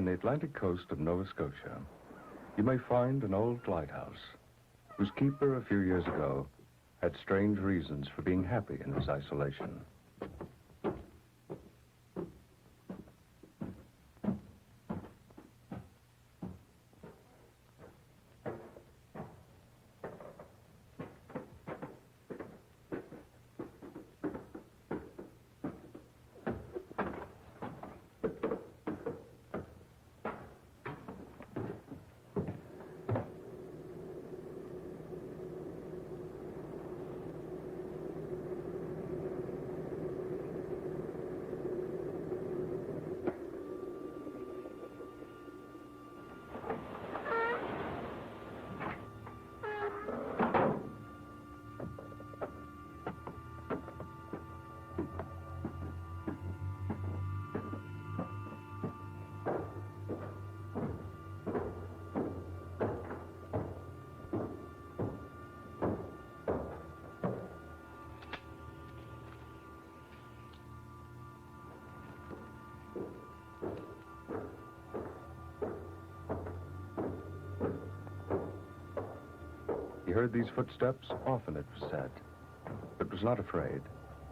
On the Atlantic coast of Nova Scotia, you may find an old lighthouse whose keeper a few years ago had strange reasons for being happy in his isolation. He heard these footsteps often, it was said, but was not afraid,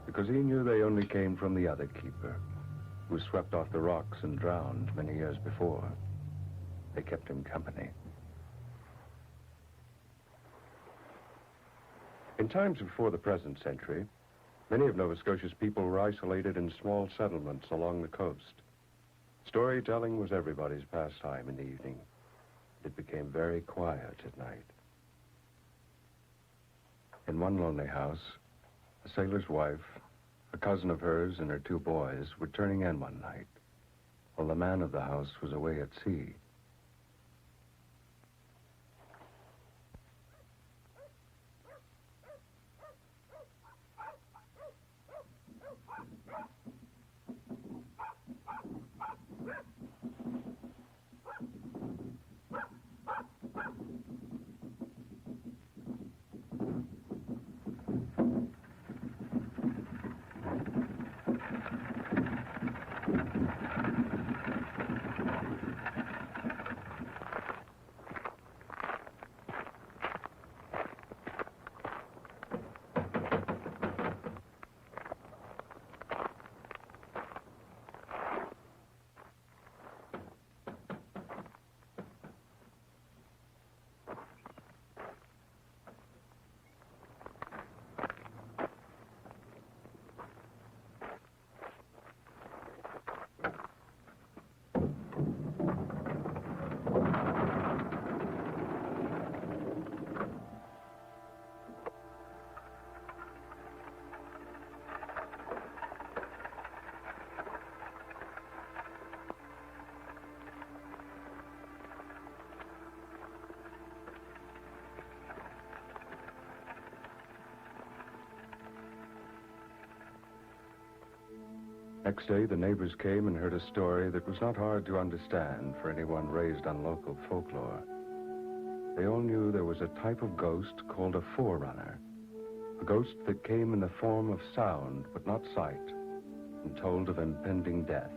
because he knew they only came from the other keeper, who was swept off the rocks and drowned many years before. They kept him company. In times before the present century, many of Nova Scotia's people were isolated in small settlements along the coast. Storytelling was everybody's pastime in the evening. It became very quiet at night. In one lonely house, a sailor's wife, a cousin of hers, and her 2 boys were turning in one night, while the man of the house was away at sea. Next day, the neighbors came and heard a story that was not hard to understand for anyone raised on local folklore. They all knew there was a type of ghost called a forerunner, a ghost that came in the form of sound but not sight, and told of impending death.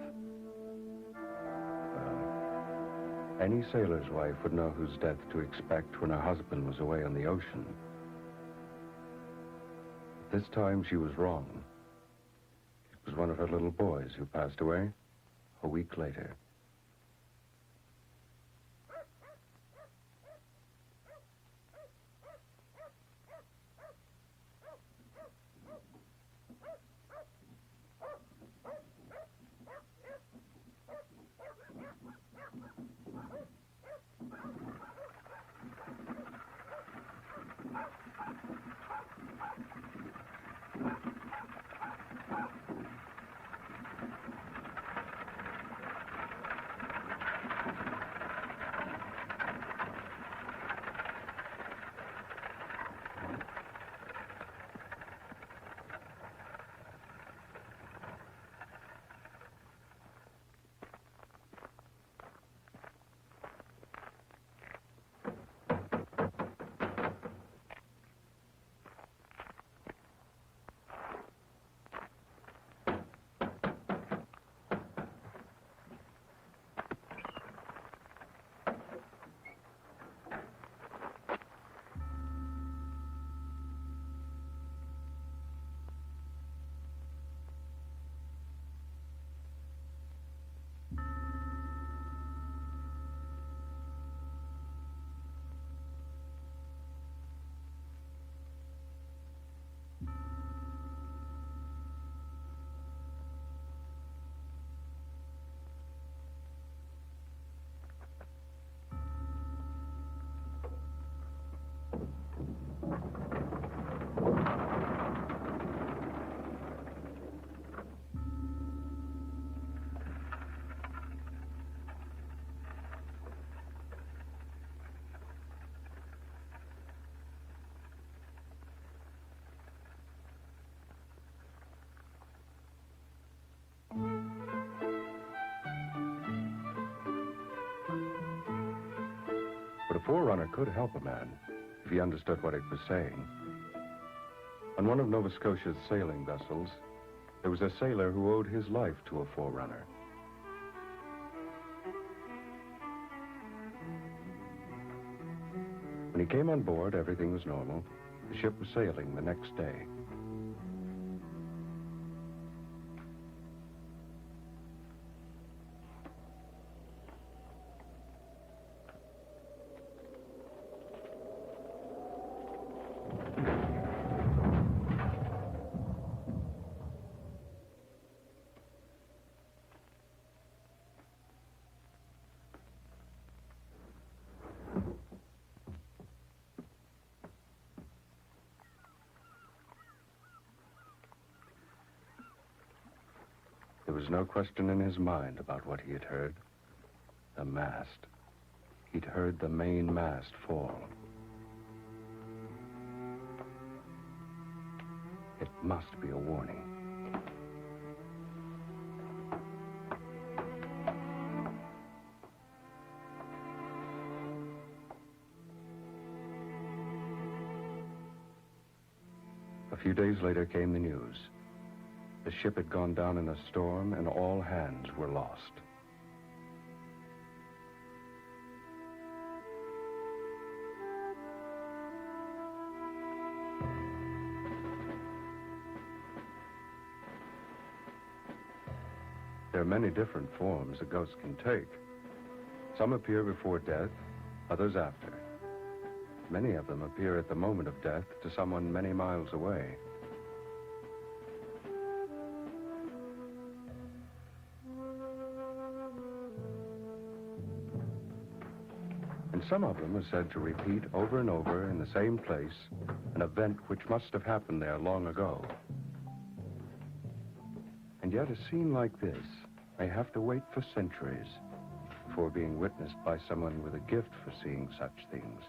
Well, any sailor's wife would know whose death to expect when her husband was away on the ocean. But this time she was wrong. It was one of her little boys who passed away a week later. But a forerunner could help a man if he understood what it was saying. On one of Nova Scotia's sailing vessels, there was a sailor who owed his life to a forerunner. When he came on board, everything was normal. The ship was sailing the next day. There was no question in his mind about what he had heard. The mast. He'd heard the main mast fall. It must be a warning. A few days later came the news. The ship had gone down in a storm, and all hands were lost. There are many different forms a ghost can take. Some appear before death, others after. Many of them appear at the moment of death to someone many miles away. And some of them are said to repeat over and over in the same place an event which must have happened there long ago. And yet a scene like this may have to wait for centuries before being witnessed by someone with a gift for seeing such things.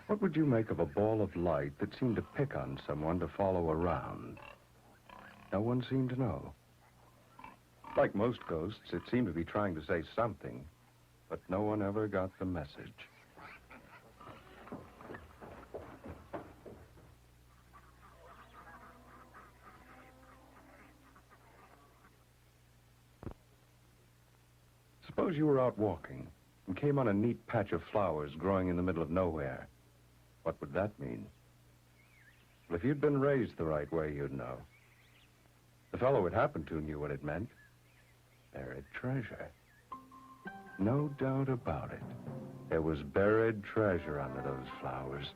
What would you make of a ball of light that seemed to pick on someone to follow around? No one seemed to know. Like most ghosts, it seemed to be trying to say something, but no one ever got the message. Suppose you were out walking and came on a neat patch of flowers growing in the middle of nowhere. What would that mean? Well, if you'd been raised the right way, you'd know. The fellow it happened to knew what it meant. Buried treasure. No doubt about it. There was buried treasure under those flowers.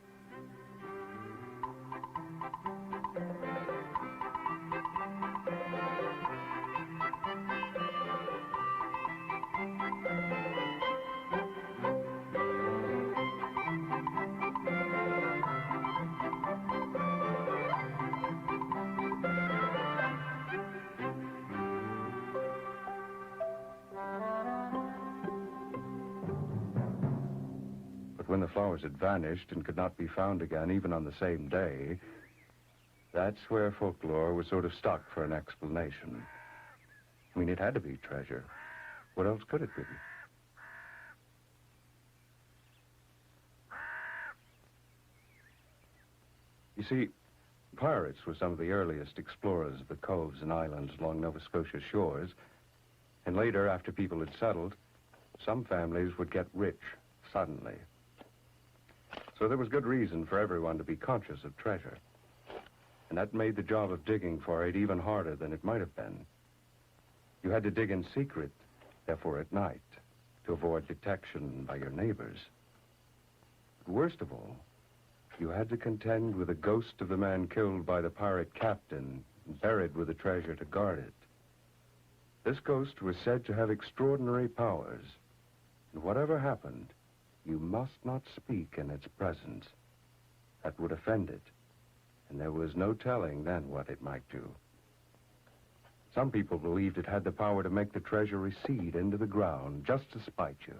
When the flowers had vanished and could not be found again, even on the same day, that's where folklore was sort of stuck for an explanation. I mean, it had to be treasure. What else could it be? You see, pirates were some of the earliest explorers of the coves and islands along Nova Scotia's shores. And later, after people had settled, some families would get rich suddenly. So there was good reason for everyone to be conscious of treasure. And that made the job of digging for it even harder than it might have been. You had to dig in secret, therefore at night, to avoid detection by your neighbors. But worst of all, you had to contend with the ghost of the man killed by the pirate captain and buried with the treasure to guard it. This ghost was said to have extraordinary powers, and whatever happened, you must not speak in its presence. That would offend it, and there was no telling then what it might do. Some people believed it had the power to make the treasure recede into the ground just to spite you.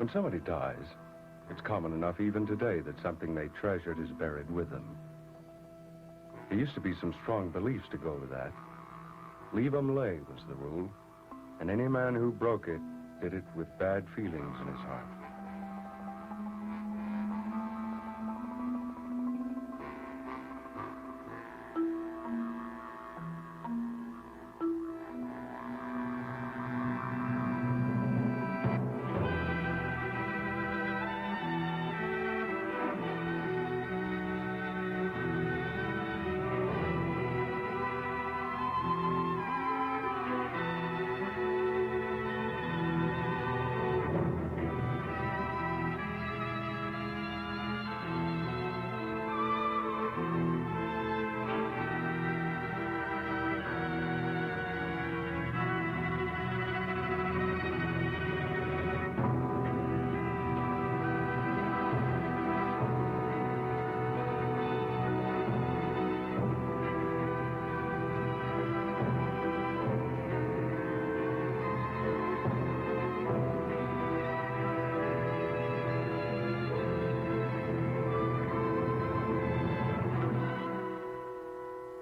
When somebody dies, it's common enough even today that something they treasured is buried with them. There used to be some strong beliefs to go with that. Leave 'em lay was the rule, and any man who broke it did it with bad feelings in his heart.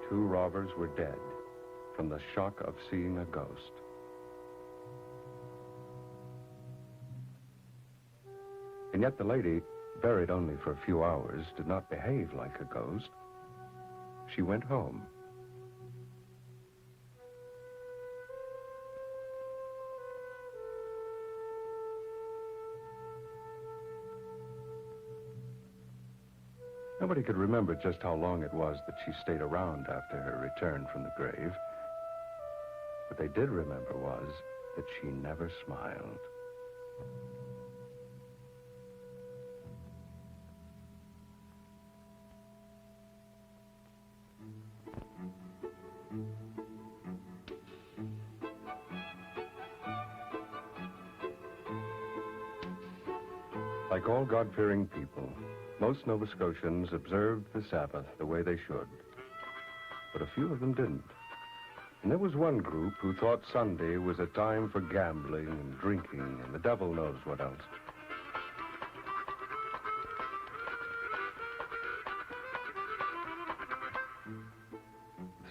Two robbers were dead from the shock of seeing a ghost. And yet the lady, buried only for a few hours, did not behave like a ghost. She went home. Nobody could remember just how long it was that she stayed around after her return from the grave. What they did remember was that she never smiled. Like all God-fearing people, most Nova Scotians observed the Sabbath the way they should. But a few of them didn't. And there was one group who thought Sunday was a time for gambling and drinking and the devil knows what else.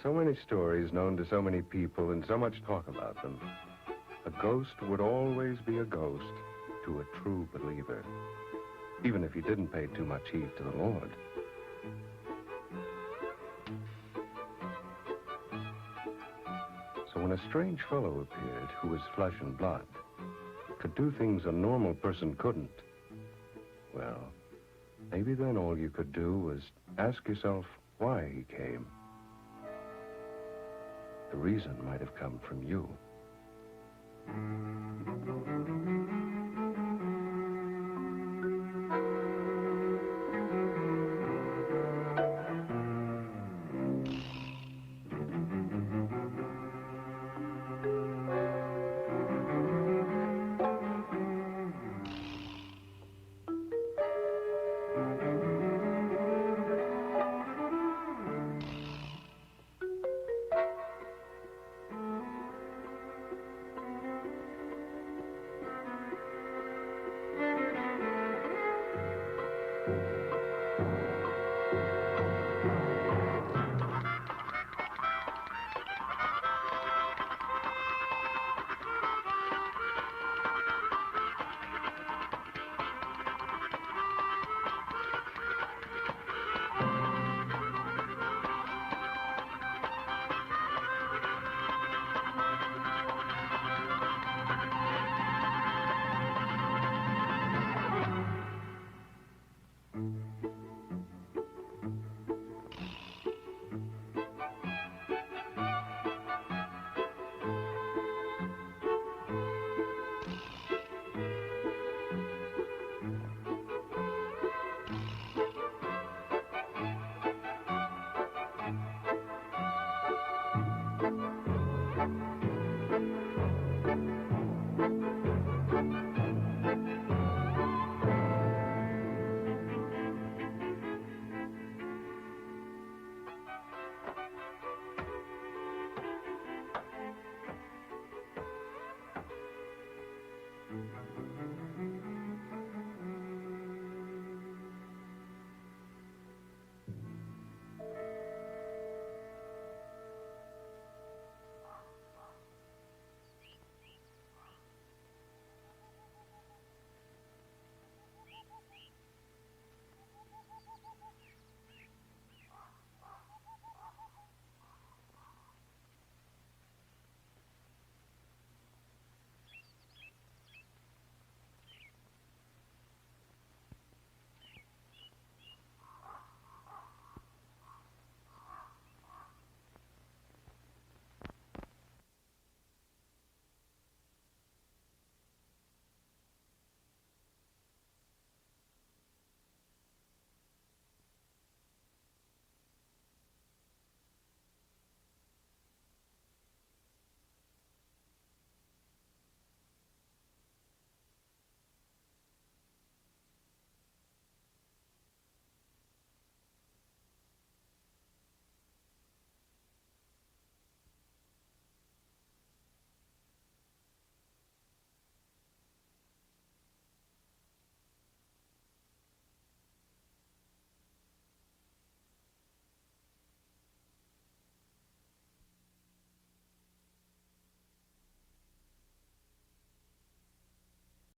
So many stories known to so many people and so much talk about them. A ghost would always be a ghost to a true believer, even if he didn't pay too much heed to the Lord. So when a strange fellow appeared who was flesh and blood, could do things a normal person couldn't, well, maybe then all you could do was ask yourself why he came. The reason might have come from you.